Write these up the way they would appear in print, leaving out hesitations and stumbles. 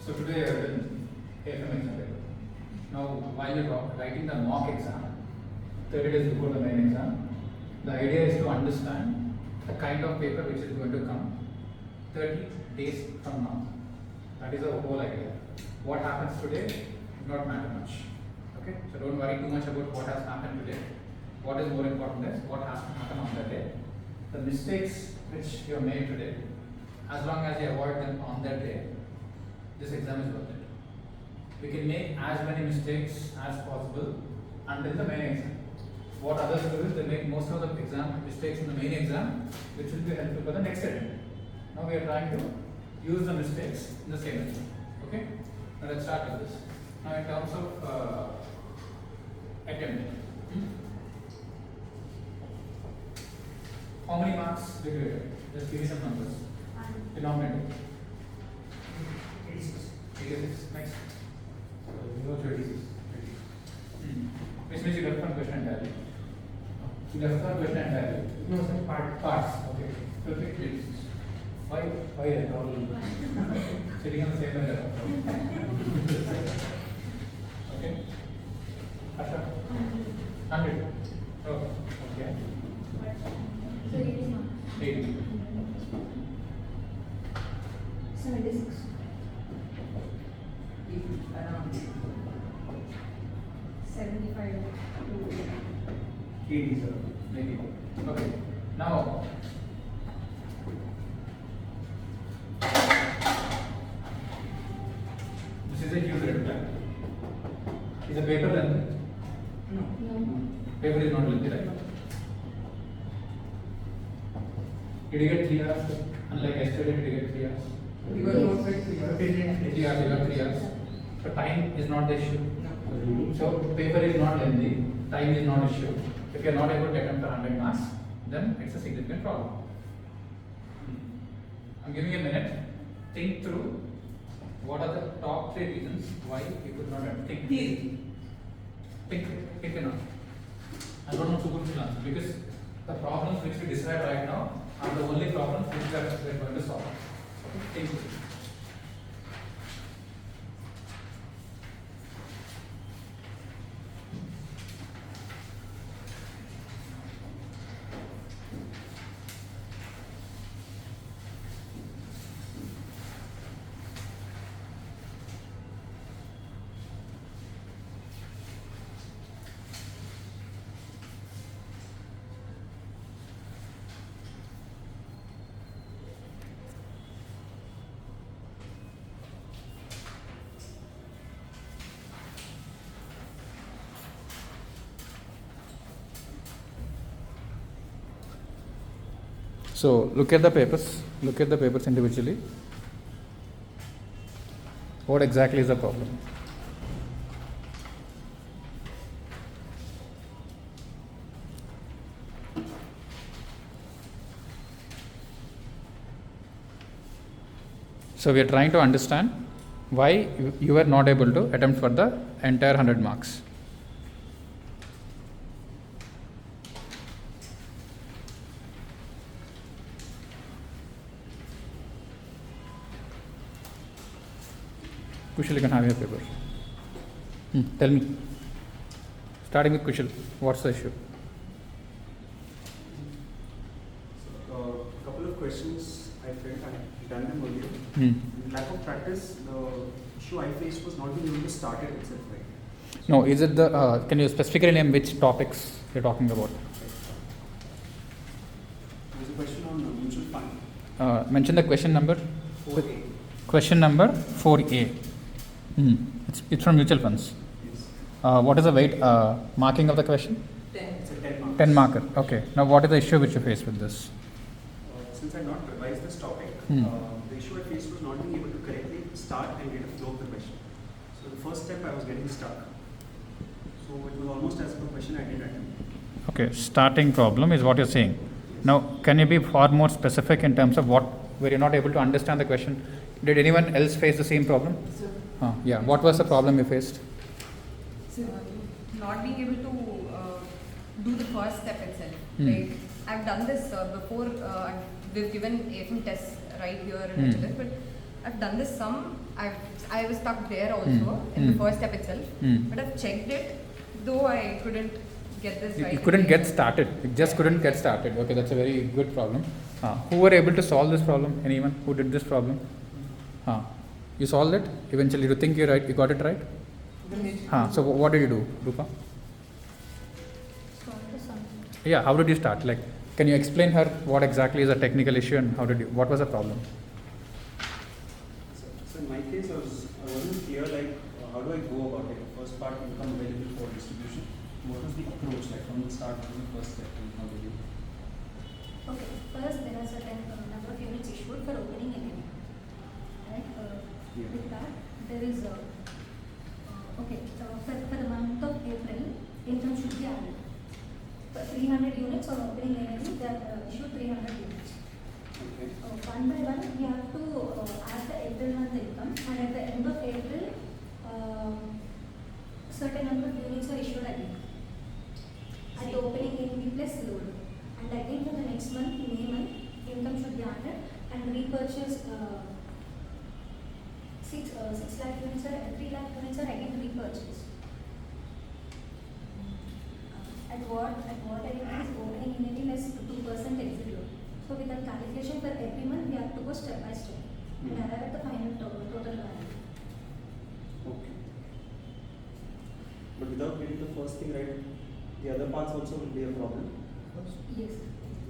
So today I have done AFM exam paper. Now while you are writing the mock exam, 30 days before the main exam, the idea is to understand the kind of paper which is going to come 30 days from now. That is the whole idea. What happens today does not matter much. Okay? So don't worry too much about what has happened today. What is more important is what has to happen on that day. The mistakes which you have made today, as long as you avoid them on that day, this exam is worth it. We can make as many mistakes as possible until the main exam. What others do is they make most of the exam mistakes in the main exam, which will be helpful for the next attempt. Now we are trying to use the mistakes in the same exam. Okay? Now let's start with this. Now in terms of attempt. How many marks did you get? Just give me some numbers. Denominator. 86. 86. Next. You got 36. Which means you left one question entirely. You left one question entirely. No, sir, Parts. Okay. Perfect. 86. Why are all sitting on the same level? Okay. Asha? 100. Oh, okay. 80. 76. around 75 to 80, sir. 80. Okay. Now, this is a huge red flag. Is the paper lengthy? no. no. Paper is not lengthy, right? Did you get 3 hours? Unlike yesterday, did you get 3 hours? You got not quite 3 hours. 3 hours, you got 3 hours. So time is not the issue. No. So paper is not lengthy, time is not issue. If you are not able to attempt for 100 marks, then it's a significant problem. I'm giving you a minute. Think through what are the top 3 reasons why you could not attempt. Think enough. I don't know to answer because the problems which we decide right now are the only problems which we are going to solve. Okay? Think through. So look at the papers individually. What exactly is the problem? So we are trying to understand why you were not able to attempt for the entire 100 marks. Kushal, you can have your paper. Tell me. Starting with Kushal, what's the issue? So, a couple of questions I felt I had done them earlier. Lack of practice, the issue I faced was not being able to start it itself right. No, is it the, can you specifically name which topics you're talking about? There's a question on the mutual fund. Mention the question number. 4A. Question number 4A. It's from mutual funds. Yes. What is the weight marking of the question? 10. It's a 10 marks. 10 marker. Okay. Now what is the issue which you face with this? Since I had not revised this topic, Hmm. the issue I faced was not being able to correctly start and get a flow of the question. So the first step I was getting stuck. So it was almost as if a question I didn't attempt. Okay, starting problem is what you're saying. Now, can you be far more specific in terms of what, were you not able to understand the question? Did anyone else face the same problem? So, Yeah. What was the problem you faced? so not being able to do the first step itself. Like I've done this before. We've given AFM tests right here in HLS, but I've done this sum. I was stuck there also in the first step itself. But I've checked it, though I couldn't get this right. You couldn't get started. You just couldn't get started. Okay, that's a very good problem. Who were able to solve this problem? Anyone who did this problem? You solved it eventually. Do you think you're right? You got it right? So what did you do, Rupa? Solve the sum. Yeah. How did you start? Like, can you explain her what exactly is a technical issue and what was the problem? So in my case, I wasn't clear like how do I go about it. First part, income available for distribution. What was the approach like from the start? What was the first step and how did you? Okay, first there are certain number of units issued for opening an NOV. Right? Yeah. With that, there is for the month of April, income should be added. For 300 units on opening NOV, they are issued 300 units. Okay. One by one, we have to add the April month income, and at the end of April, certain number of units are issued again. At the opening NOV plus load. And again for the next month, May month, income should be added and repurchase 6 lakh units or 3 lakh units are again repurchased. At what I is opening NOV less 2% exit load. So with that calculation for every month, we have to go step by step and arrive at the final total value. Okay. But without getting the first thing right, the other parts also will be a problem. Yes.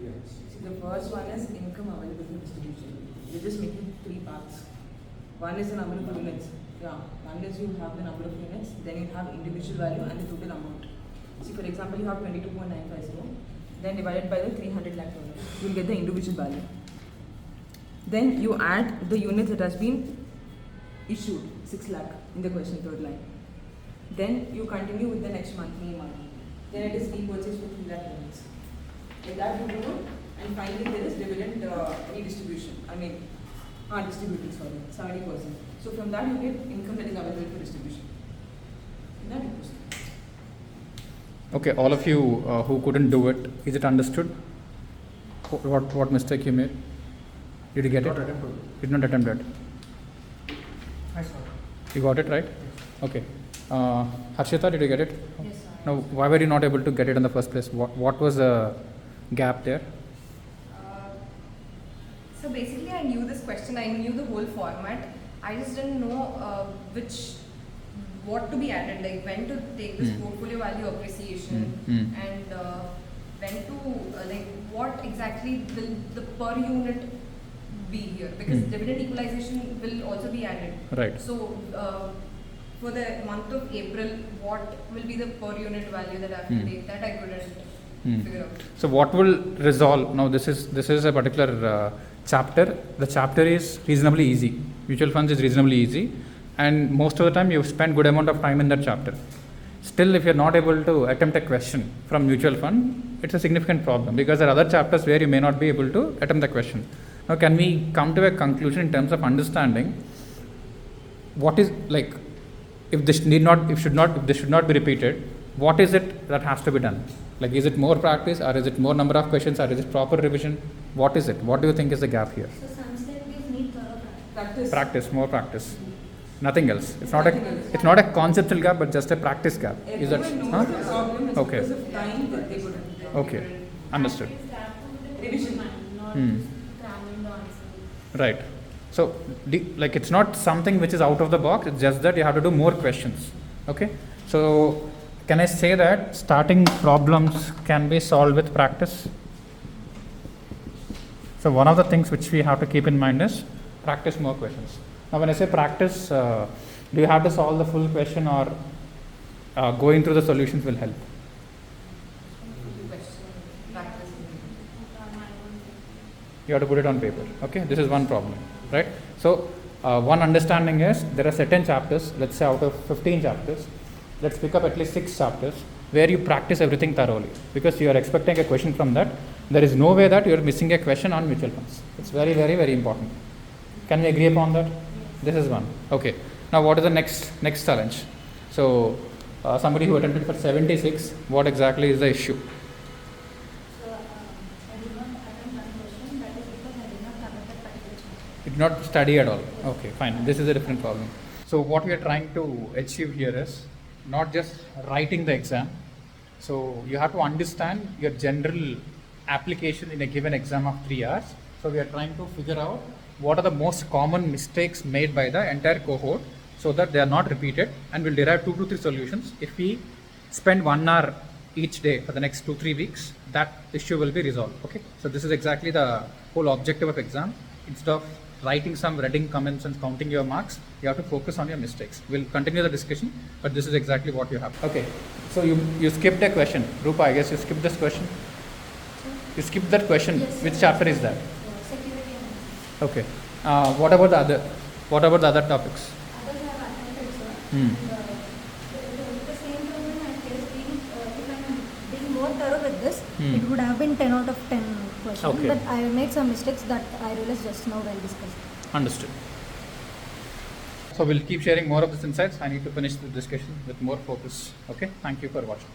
Yes. See, the first one is income available for distribution. We're just making 3 parts. One is the number of units. Yeah. One is you have the number of units, then you have individual value and the total amount. See, for example, you have 22.950, then divided by the 300 lakh units. You will get the individual value. Then you add the units that has been issued, 6 lakh in the question, third line. Then you continue with the next month, May month. Then it is repurchased for 3 lakh units. Like that you do, and finally there is dividend redistribution. Distributed, sorry, 70%. So from that you get income that is available for distribution. In that you proceed. Okay, all of you who couldn't do it, is it understood? What mistake you made? Did you get it? Did not attempt it. I saw it. You got it right? Okay. Harshita, did you get it? Yes, sir. Now, why were you not able to get it in the first place? What was the gap there? So basically, I knew this question. I knew the whole format. I just didn't know what to be added, like when to take this portfolio value appreciation and when to what exactly will the per unit be here, because dividend equalization will also be added. Right. So for the month of April, what will be the per unit value that I have to take? That I couldn't figure out. So what will resolve? Now this is a particular chapter. The chapter is reasonably easy. Mutual funds is reasonably easy, and most of the time you've spent good amount of time in that chapter. Still, if you're not able to attempt a question from mutual fund, it's a significant problem, because there are other chapters where you may not be able to attempt the question. Now, can we come to a conclusion in terms of understanding what is, like, if this should not be repeated, what is it that has to be done? Like, is it more practice, or is it more number of questions, or is it proper revision? What is it? What do you think is the gap here? So some studies need thorough practice. Practice, more practice. Nothing else. It's not a conceptual gap, but just a practice gap. Is that? Everyone knows the problem is Okay. because of time that they couldn't. Okay, understood. Revision. Not Hmm. cramming the answer. Right. So, like, it's not something which is out of the box. It's just that you have to do more questions. Okay. So, can I say that starting problems can be solved with practice? So, one of the things which we have to keep in mind is practice more questions. Now, when I say practice, do you have to solve the full question, or going through the solutions will help? Practice. You have to put it on paper. Okay, this is one problem, right? So one understanding is there are certain chapters, let's say out of 15 chapters, let's pick up at least 6 chapters where you practice everything thoroughly, because you are expecting a question from that. There is no way that you are missing a question on mutual funds. It's very, very, very important. Can we agree upon that? This is one. Okay. Now what is the next challenge? So somebody who attempted for 76, what exactly is the issue? So I did not attempt one question, that is because I did not cover that particular chapter. You Not study at all. Okay, fine. This is a different problem. So what we are trying to achieve here is not just writing the exam. So you have to understand your general application in a given exam of 3 hours. So we are trying to figure out what are the most common mistakes made by the entire cohort so that they are not repeated, and we'll derive 2 to 3 solutions. If we spend 1 hour each day for the next 2-3 weeks, that issue will be resolved. Okay, so this is exactly the whole objective of exam. Instead of writing some reading comments and counting your marks, you have to focus on your mistakes. We'll continue the discussion, but this is exactly what you have. Okay, so you skipped a question. Rupa, I guess you skipped this question. You skipped that question. Yes, Which sir. chapter is that? Security analysis. Okay. What about the other? What about the other topics? Others have attempted, sir. Hmm. And the same problem I faced being, if I'm being more thorough with this, Hmm. it would have been 10 out of 10 questions. Okay. But I made some mistakes that I realized just now while discussing. Understood. So we'll keep sharing more of these insights. I need to finish the discussion with more focus. Okay. Thank you for watching.